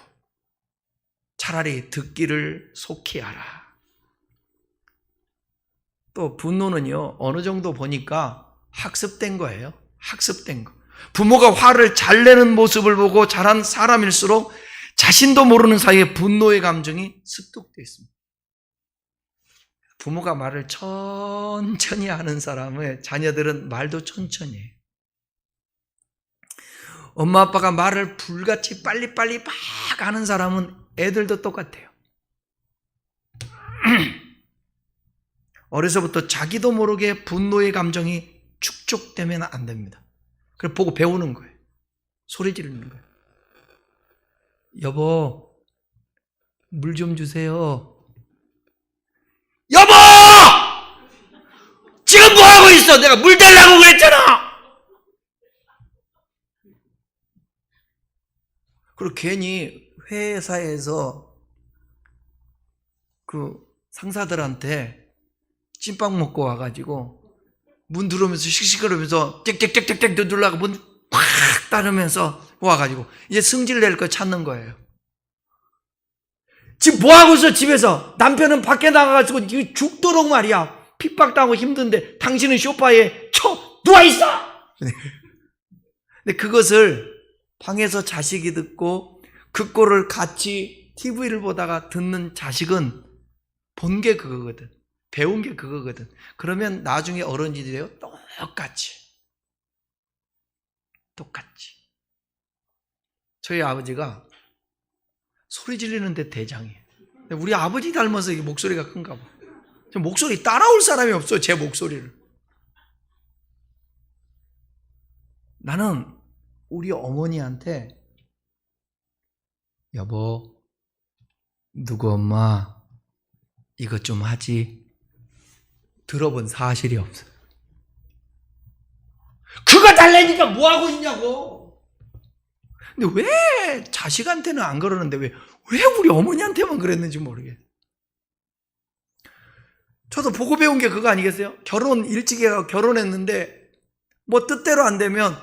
Speaker 1: 차라리 듣기를 속히 하라. 또 분노는요, 어느 정도 보니까 학습된 거예요. 학습된 거. 부모가 화를 잘 내는 모습을 보고 자란 사람일수록 자신도 모르는 사이에 분노의 감정이 습득되어 있습니다. 부모가 말을 천천히 하는 사람의 자녀들은 말도 천천히 해요. 엄마 아빠가 말을 불같이 빨리빨리 막 하는 사람은 애들도 똑같아요. 어려서부터 자기도 모르게 분노의 감정이 축적되면 안 됩니다. 그걸 보고 배우는 거예요. 소리 지르는 거예요. 여보, 물 좀 주세요. 여보! 지금 뭐 하고 있어? 내가 물 달라고 그랬잖아! 그리고 괜히 회사에서 그 상사들한테 찐빵 먹고 와가지고 문 들어오면서 씩씩거리면서 짹짹짹짹 누르려고 문 팍 따르면서 와가지고 이제 승질 낼 거 찾는 거예요. 지금 뭐 하고 있어? 집에서 남편은 밖에 나가가지고 죽도록 말이야 핍박당하고 힘든데 당신은 소파에 누워있어! 근데 그것을 방에서 자식이 듣고 그 꼴을 같이 TV를 보다가 듣는 자식은 본 게 그거거든. 배운 게 그거거든. 그러면 나중에 어른이 돼요. 똑같이. 저희 아버지가 소리 지르는데 대장이에요. 우리 아버지 닮아서 이게 목소리가 큰가 봐. 목소리 따라올 사람이 없어요. 제 목소리를. 나는 우리 어머니한테 여보, 누구 엄마 이것 좀 하지 들어본 사실이 없어요. 그거 달래니까 뭐하고 있냐고. 근데 왜 자식한테는 안 그러는데 왜 우리 어머니한테만 그랬는지 모르겠어요. 저도 보고 배운 게 그거 아니겠어요? 결혼 일찍 해서 결혼했는데 뭐 뜻대로 안 되면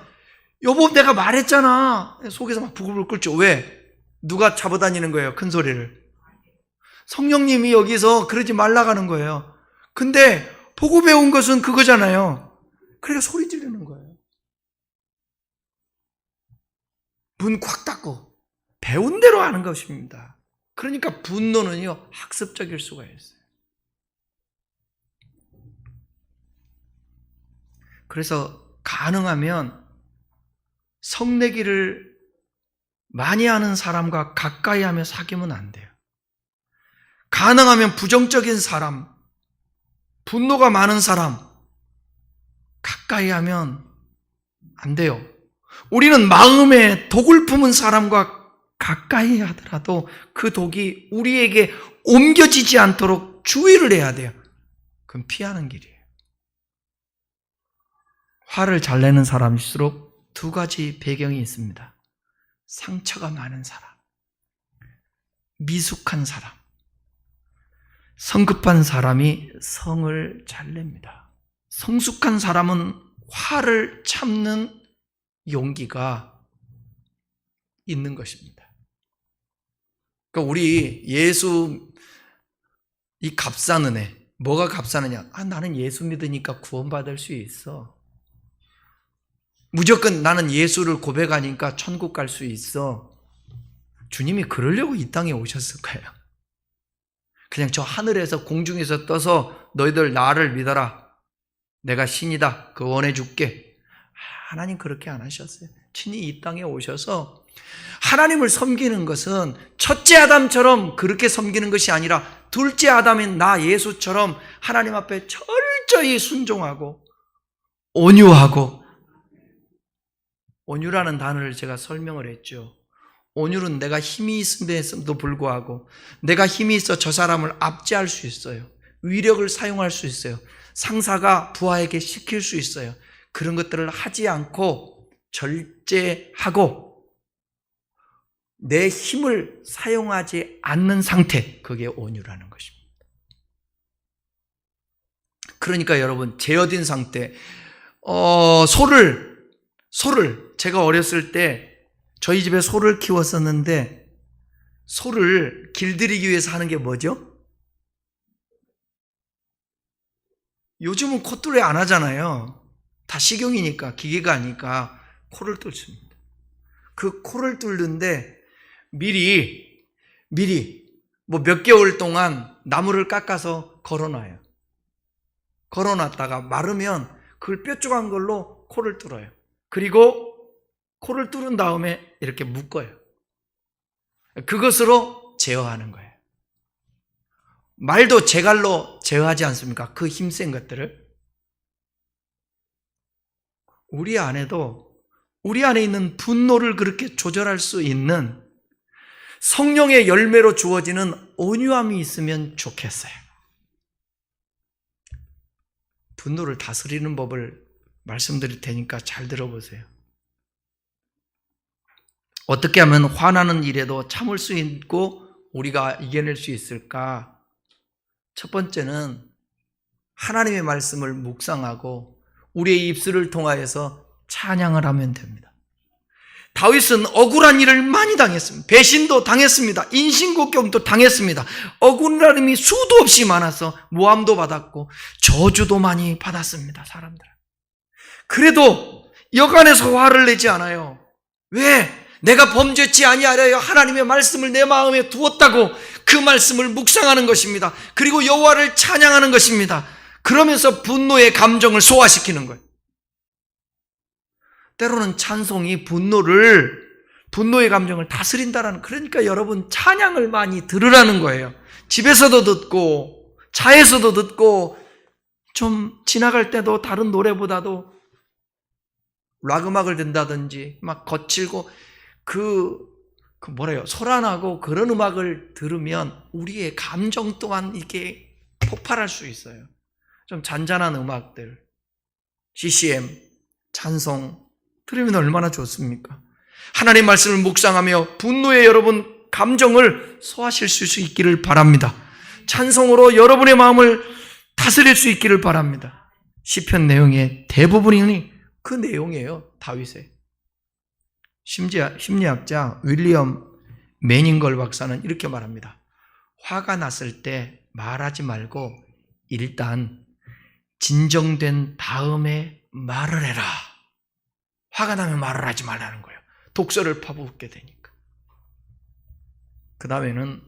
Speaker 1: 여보 내가 말했잖아. 속에서 막 부글부글 끓죠. 왜? 누가 잡아다니는 거예요? 큰 소리를. 성령님이 여기서 그러지 말라고 하는 거예요. 근데 보고 배운 것은 그거잖아요. 그러니까 소리 지르는 거예요. 문 콱 닫고 배운 대로 하는 것입니다. 그러니까 분노는요 학습적일 수가 있어요. 그래서 가능하면 성내기를 많이 하는 사람과 가까이 하며 사귀면 안 돼요. 가능하면 부정적인 사람, 분노가 많은 사람 가까이 하면 안 돼요. 우리는 마음에 독을 품은 사람과 가까이 하더라도 그 독이 우리에게 옮겨지지 않도록 주의를 해야 돼요. 그건 피하는 길이에요. 화를 잘 내는 사람일수록 두 가지 배경이 있습니다. 상처가 많은 사람, 미숙한 사람. 성급한 사람이 성을 잘 냅니다. 성숙한 사람은 화를 참는 용기가 있는 것입니다. 그러니까 우리 예수, 이 값싸는 애, 뭐가 값싸느냐? 나는 예수 믿으니까 구원받을 수 있어. 무조건 나는 예수를 고백하니까 천국 갈 수 있어. 주님이 그러려고 이 땅에 오셨을까요? 그냥 저 하늘에서 공중에서 떠서 너희들 나를 믿어라, 내가 신이다, 그거 원해줄게. 하나님 그렇게 안 하셨어요. 친히 이 땅에 오셔서 하나님을 섬기는 것은 첫째 아담처럼 그렇게 섬기는 것이 아니라 둘째 아담인 나 예수처럼 하나님 앞에 철저히 순종하고 온유하고, 온유라는 단어를 제가 설명을 했죠. 온유는 내가 힘이 있음에도 불구하고 내가 힘이 있어 저 사람을 압제할 수 있어요. 위력을 사용할 수 있어요. 상사가 부하에게 시킬 수 있어요. 그런 것들을 하지 않고 절제하고 내 힘을 사용하지 않는 상태, 그게 온유라는 것입니다. 그러니까 여러분, 제어된 상태, 소를 제가 어렸을 때 저희 집에 소를 키웠었는데, 소를 길들이기 위해서 하는 게 뭐죠? 요즘은 콧뚜레 안 하잖아요. 다 식용이니까, 기계가 아니까 코를 뚫습니다. 그 코를 뚫는데 미리 뭐 몇 개월 동안 나무를 깎아서 걸어놔요. 걸어놨다가 마르면 그걸 뾰족한 걸로 코를 뚫어요. 그리고 코를 뚫은 다음에 이렇게 묶어요. 그것으로 제어하는 거예요. 말도 제갈로 제어하지 않습니까? 그 힘센 것들을. 우리 안에 있는 분노를 그렇게 조절할 수 있는 성령의 열매로 주어지는 온유함이 있으면 좋겠어요. 분노를 다스리는 법을 말씀드릴 테니까 잘 들어보세요. 어떻게 하면 화나는 일에도 참을 수 있고 우리가 이겨낼 수 있을까? 첫 번째는 하나님의 말씀을 묵상하고 우리의 입술을 통하여서 찬양을 하면 됩니다. 다윗은 억울한 일을 많이 당했습니다. 배신도 당했습니다. 인신공격도 당했습니다. 억울함이 수도 없이 많아서 모함도 받았고 저주도 많이 받았습니다. 사람들. 그래도 여간에서 화를 내지 않아요. 왜? 내가 범죄치 아니하려 하나님의 말씀을 내 마음에 두었다고 그 말씀을 묵상하는 것입니다. 그리고 여호와를 찬양하는 것입니다. 그러면서 분노의 감정을 소화시키는 거예요. 때로는 찬송이 분노의 감정을 다스린다라는, 그러니까 여러분 찬양을 많이 들으라는 거예요. 집에서도 듣고 차에서도 듣고 좀 지나갈 때도 다른 노래보다도 락 음악을 듣는다든지 막 거칠고 소란하고 그런 음악을 들으면 우리의 감정 또한 이게 폭발할 수 있어요. 좀 잔잔한 음악들, CCM, 찬송 들으면 얼마나 좋습니까? 하나님의 말씀을 묵상하며 분노의 여러분 감정을 소화하실 수 있기를 바랍니다. 찬송으로 여러분의 마음을 다스릴 수 있기를 바랍니다. 시편 내용의 대부분이 그 내용이에요. 다윗의. 심리학자 윌리엄 매닝걸 박사는 이렇게 말합니다. 화가 났을 때 말하지 말고 일단 진정된 다음에 말을 해라. 화가 나면 말을 하지 말라는 거예요. 독소를 파묻게 되니까. 그 다음에는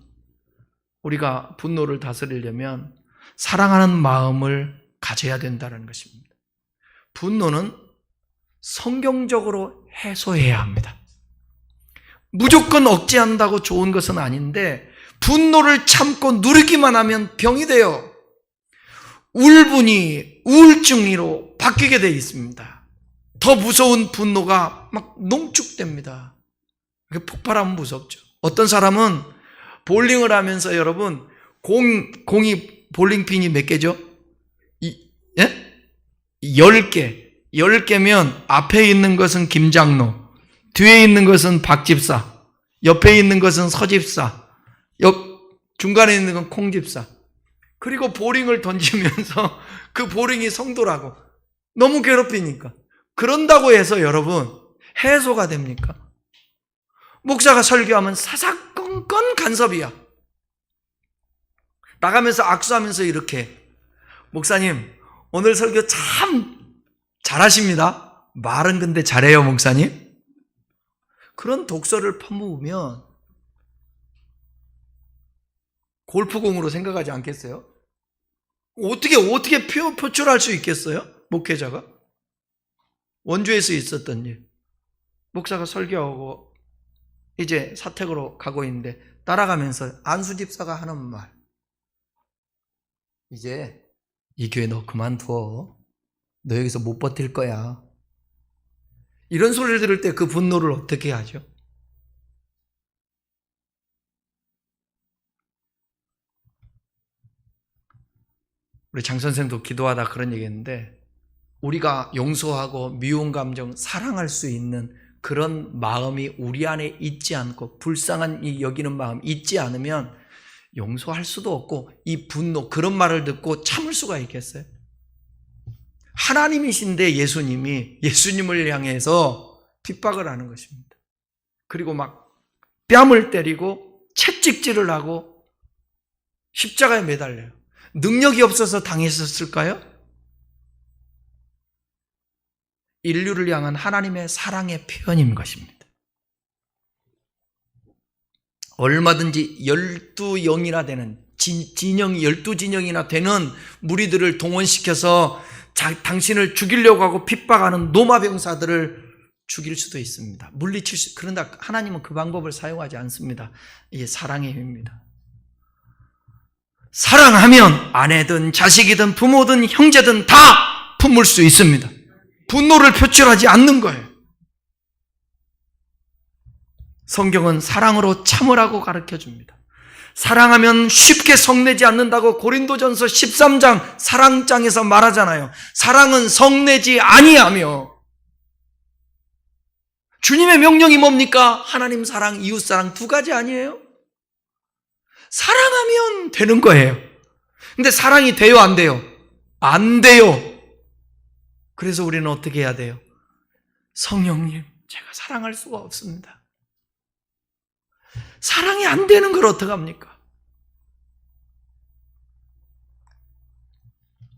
Speaker 1: 우리가 분노를 다스리려면 사랑하는 마음을 가져야 된다는 것입니다. 분노는 성경적으로 해소해야 합니다. 무조건 억제한다고 좋은 것은 아닌데 분노를 참고 누르기만 하면 병이 돼요. 울분이 우울증으로 바뀌게 되어 있습니다. 더 무서운 분노가 막 농축됩니다. 폭발하면 무섭죠. 어떤 사람은 볼링을 하면서 여러분 공이 볼링핀이 몇 개죠? 10개. 10개면 앞에 있는 것은 김장로, 뒤에 있는 것은 박집사, 옆에 있는 것은 서집사, 중간에 있는 건 콩집사. 그리고 보링을 던지면서 그 보링이 성도라고. 너무 괴롭히니까. 그런다고 해서 여러분 해소가 됩니까? 목사가 설교하면 사사건건 간섭이야. 나가면서 악수하면서 이렇게, 목사님 오늘 설교 참 잘하십니다. 말은 근데 잘해요 목사님. 그런 독설을 퍼부으면 골프공으로 생각하지 않겠어요? 어떻게 표출할 수 있겠어요? 목회자가? 원주에서 있었던 일. 목사가 설교하고 이제 사택으로 가고 있는데 따라가면서 안수 집사가 하는 말. 이제 이 교회 너 그만둬. 너 여기서 못 버틸 거야. 이런 소리를 들을 때 그 분노를 어떻게 하죠? 우리 장 선생도 기도하다 그런 얘기했는데, 우리가 용서하고 미운 감정, 사랑할 수 있는 그런 마음이 우리 안에 있지 않고, 불쌍한 이 여기는 마음 있지 않으면 용서할 수도 없고, 이 분노, 그런 말을 듣고 참을 수가 있겠어요? 하나님이신데 예수님을 향해서 핍박을 하는 것입니다. 그리고 막 뺨을 때리고 채찍질을 하고 십자가에 매달려요. 능력이 없어서 당했었을까요? 인류를 향한 하나님의 사랑의 표현인 것입니다. 얼마든지 12영이나 되는 진영이 12진영이나 되는 무리들을 동원시켜서 당신을 죽이려고 하고 핍박하는 노마병사들을 죽일 수도 있습니다. 물리칠 수. 그런다 하나님은 그 방법을 사용하지 않습니다. 이게 사랑의 힘입니다. 사랑하면 아내든 자식이든 부모든 형제든 다 품을 수 있습니다. 분노를 표출하지 않는 거예요. 성경은 사랑으로 참으라고 가르쳐줍니다. 사랑하면 쉽게 성내지 않는다고 고린도전서 13장 사랑장에서 말하잖아요. 사랑은 성내지 아니하며. 주님의 명령이 뭡니까? 하나님 사랑, 이웃 사랑 두 가지 아니에요? 사랑하면 되는 거예요. 근데 사랑이 돼요, 안 돼요? 안 돼요. 그래서 우리는 어떻게 해야 돼요? 성령님, 제가 사랑할 수가 없습니다. 사랑이 안 되는 걸 어떡합니까?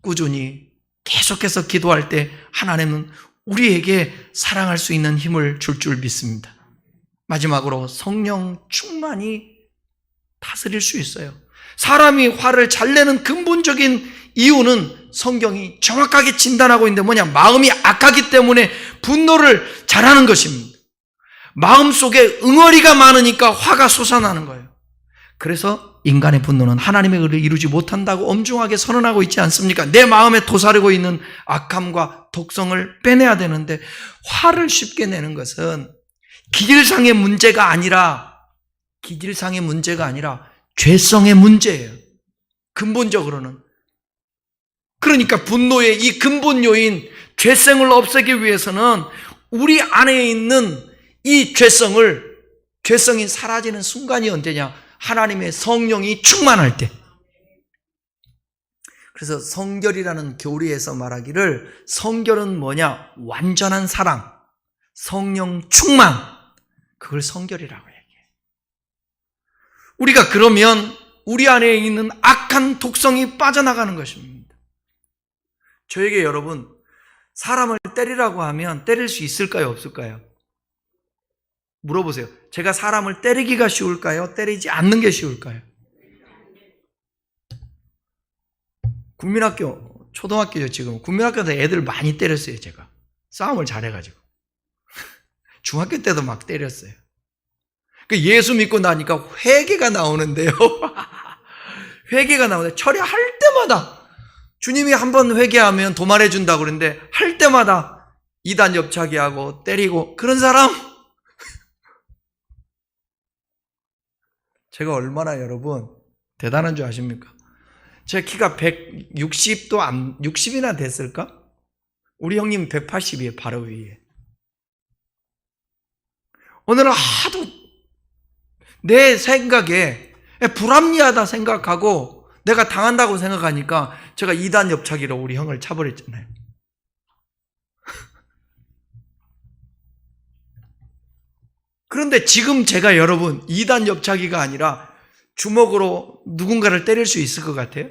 Speaker 1: 꾸준히 계속해서 기도할 때 하나님은 우리에게 사랑할 수 있는 힘을 줄 믿습니다. 마지막으로 성령 충만이 다스릴 수 있어요. 사람이 화를 잘 내는 근본적인 이유는 성경이 정확하게 진단하고 있는데 뭐냐? 마음이 악하기 때문에 분노를 잘하는 것입니다. 마음속에 응어리가 많으니까 화가 솟아나는 거예요. 그래서 인간의 분노는 하나님의 의를 이루지 못한다고 엄중하게 선언하고 있지 않습니까? 내 마음에 도사리고 있는 악함과 독성을 빼내야 되는데, 화를 쉽게 내는 것은 기질상의 문제가 아니라 죄성의 문제예요. 근본적으로는. 그러니까 분노의 이 근본 요인, 죄성을 없애기 위해서는 우리 안에 있는 이 죄성이 사라지는 순간이 언제냐? 하나님의 성령이 충만할 때. 그래서 성결이라는 교리에서 말하기를, 성결은 뭐냐? 완전한 사랑, 성령 충만, 그걸 성결이라고 얘기해요. 우리가 그러면 우리 안에 있는 악한 독성이 빠져나가는 것입니다. 저에게 여러분, 사람을 때리라고 하면 때릴 수 있을까요, 없을까요? 물어보세요. 제가 사람을 때리기가 쉬울까요? 때리지 않는 게 쉬울까요? 국민학교, 초등학교죠 지금. 국민학교 때 애들 많이 때렸어요, 제가. 싸움을 잘해가지고. 중학교 때도 막 때렸어요. 예수 믿고 나니까 회개가 나오는데요. 회개가 나오는데 처리할 때마다 주님이 한번 회개하면 도말해 준다고 그러는데, 할 때마다 이단 옆차기 하고 때리고, 그런 사람 제가 얼마나 여러분 대단한 줄 아십니까? 제 키가 160도 60이나 됐을까? 우리 형님 180이에요. 바로 위에. 오늘은 하도 내 생각에 불합리하다 생각하고 내가 당한다고 생각하니까 제가 2단 옆차기로 우리 형을 차버렸잖아요. 그런데 지금 제가 여러분 2단 옆차기가 아니라 주먹으로 누군가를 때릴 수 있을 것 같아요?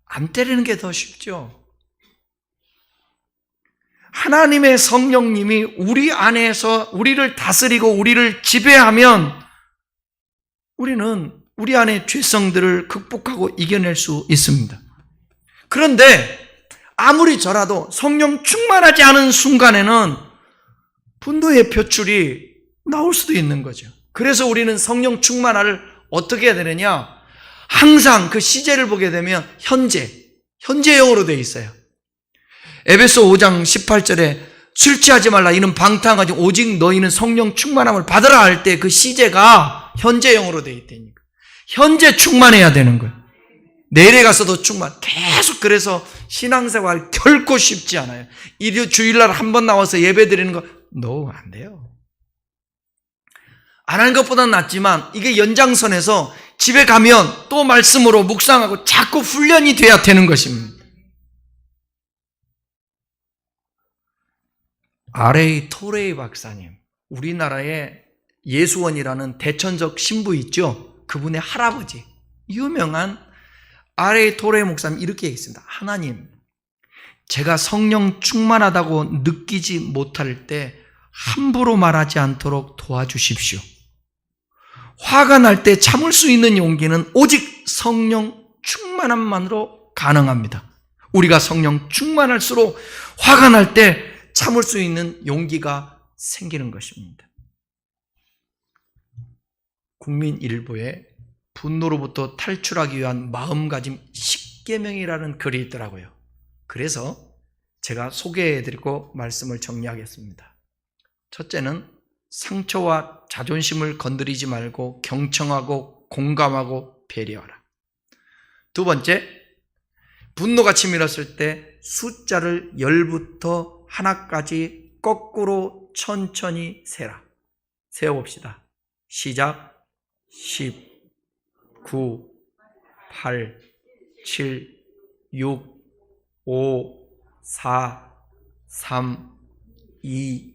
Speaker 1: 안 때리는 게 더 쉽죠. 하나님의 성령님이 우리 안에서 우리를 다스리고 우리를 지배하면 우리는 우리 안의 죄성들을 극복하고 이겨낼 수 있습니다. 그런데 아무리 저라도 성령 충만하지 않은 순간에는 분노의 표출이 나올 수도 있는 거죠. 그래서 우리는 성령 충만을 어떻게 해야 되느냐? 항상 그 시제를 보게 되면 현재형으로 되어 있어요. 에베소 5장 18절에 술 취하지 말라 이는 방탕하지 오직 너희는 성령 충만함을 받으라 할 때 그 시제가 현재형으로 되어 있다니까. 현재 충만해야 되는 거예요. 내일에 가서도 충만. 계속. 그래서 신앙생활 결코 쉽지 않아요. 주일날 한 번 나와서 예배 드리는 거 안 돼요. 안 하는 것보다는 낫지만 이게 연장선에서 집에 가면 또 말씀으로 묵상하고 자꾸 훈련이 돼야 되는 것입니다. R.A. 토레이 박사님, 우리나라에 예수원이라는 대천적 신부 있죠? 그분의 할아버지, 유명한 R.A. 토레이 목사님 이렇게 얘기했습니다. 하나님, 제가 성령 충만하다고 느끼지 못할 때 함부로 말하지 않도록 도와주십시오. 화가 날 때 참을 수 있는 용기는 오직 성령 충만함만으로 가능합니다. 우리가 성령 충만할수록 화가 날 때 참을 수 있는 용기가 생기는 것입니다. 국민일보에 분노로부터 탈출하기 위한 마음가짐 10계명이라는 글이 있더라고요. 그래서 제가 소개해드리고 말씀을 정리하겠습니다. 첫째는 상처와 자존심을 건드리지 말고 경청하고 공감하고 배려하라. 두 번째, 분노가 치밀었을 때 숫자를 10부터 하나까지 거꾸로 천천히 세라. 세어봅시다. 시작. 10, 9, 8, 7, 6, 5, 4, 3, 2,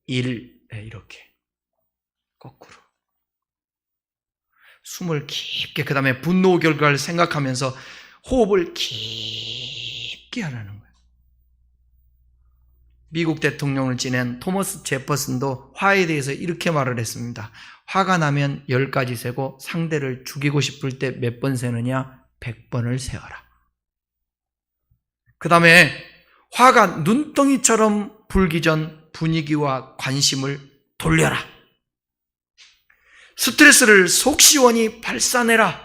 Speaker 1: 1 이렇게 거꾸로 숨을 깊게, 그 다음에 분노 결과를 생각하면서 호흡을 깊게 하라는 거예요. 미국 대통령을 지낸 토머스 제퍼슨도 화에 대해서 이렇게 말을 했습니다. 화가 나면 10가지 세고 상대를 죽이고 싶을 때 몇 번 세느냐? 100번을 세어라. 그 다음에 화가 눈덩이처럼 불기 전 분위기와 관심을 돌려라. 스트레스를 속 시원히 발산해라.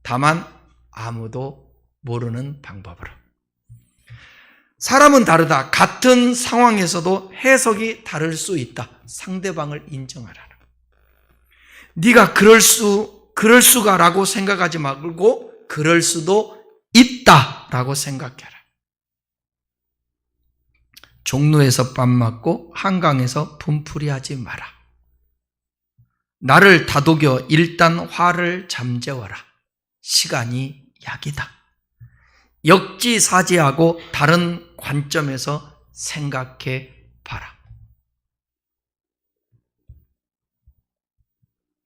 Speaker 1: 다만 아무도 모르는 방법으로. 사람은 다르다. 같은 상황에서도 해석이 다를 수 있다. 상대방을 인정하라. 네가 그럴 수가 라고 생각하지 말고 그럴 수도 있다 라고 생각해라. 종로에서 밥 맞고 한강에서 분풀이하지 마라. 나를 다독여 일단 화를 잠재워라. 시간이 약이다. 역지사지하고 다른 관점에서 생각해 봐라.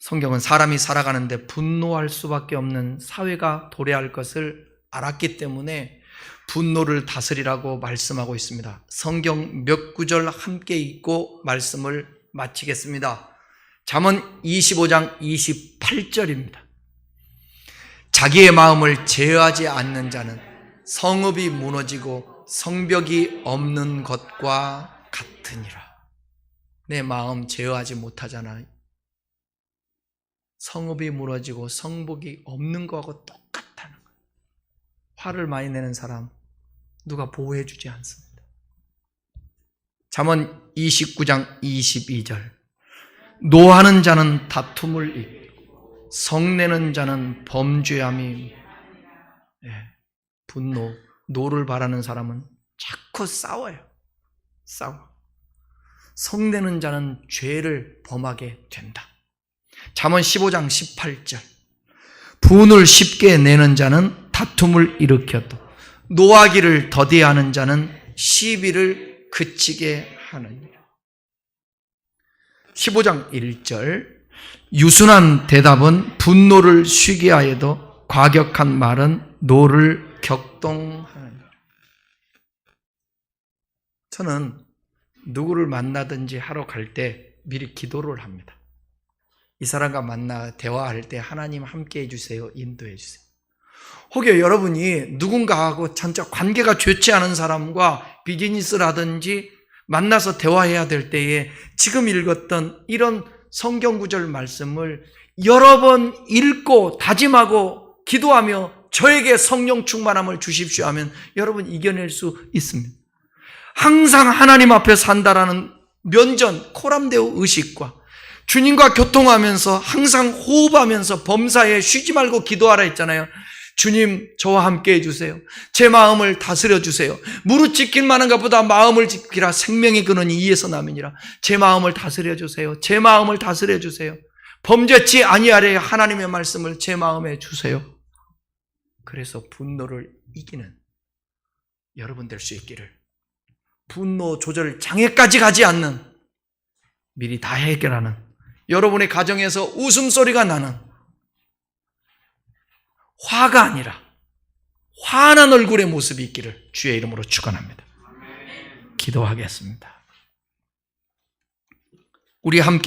Speaker 1: 성경은 사람이 살아가는데 분노할 수밖에 없는 사회가 도래할 것을 알았기 때문에 분노를 다스리라고 말씀하고 있습니다. 성경 몇 구절 함께 읽고 말씀을 마치겠습니다. 잠언 25장 28절입니다. 자기의 마음을 제어하지 않는 자는 성읍이 무너지고 성벽이 없는 것과 같으니라. 내 마음 제어하지 못하잖아. 성읍이 무너지고 성벽이 없는 거하고 똑같다는 거예요. 화를 많이 내는 사람 누가 보호해 주지 않습니다. 잠언 29장 22절. 노하는 자는 다툼을 이기고 성내는 자는 범죄함이. 분노, 노를 바라는 사람은 자꾸 싸워요. 싸워. 성내는 자는 죄를 범하게 된다. 잠언 15장 18절. 분을 쉽게 내는 자는 다툼을 일으켜도 노하기를 더디하는 자는 시비를 그치게 하느니라. 15장 1절. 유순한 대답은 분노를 쉬게 하여도 과격한 말은 노를 격동하느니라. 저는 누구를 만나든지 하러 갈 때 미리 기도를 합니다. 이 사람과 만나 대화할 때 하나님 함께 해주세요. 인도해 주세요. 혹여 여러분이 누군가하고 진짜 관계가 좋지 않은 사람과 비즈니스라든지 만나서 대화해야 될 때에 지금 읽었던 이런 성경 구절 말씀을 여러 번 읽고 다짐하고 기도하며 저에게 성령 충만함을 주십시오 하면 여러분 이겨낼 수 있습니다. 항상 하나님 앞에 산다라는 면전, 코람데오 의식과 주님과 교통하면서 항상 호흡하면서 범사에 쉬지 말고 기도하라 했잖아요. 주님, 저와 함께 해주세요. 제 마음을 다스려 주세요. 무릇 지킬 만한 것보다 마음을 지키라. 생명의 근원이 이에서 남이니라. 제 마음을 다스려 주세요. 제 마음을 다스려 주세요. 범죄치 아니하래 하나님의 말씀을 제 마음에 주세요. 그래서 분노를 이기는 여러분 될 수 있기를. 분노 조절 장애까지 가지 않는, 미리 다 해결하는, 여러분의 가정에서 웃음소리가 나는, 화가 아니라 환한 얼굴의 모습이 있기를 주의 이름으로 축원합니다. 기도하겠습니다. 우리 함께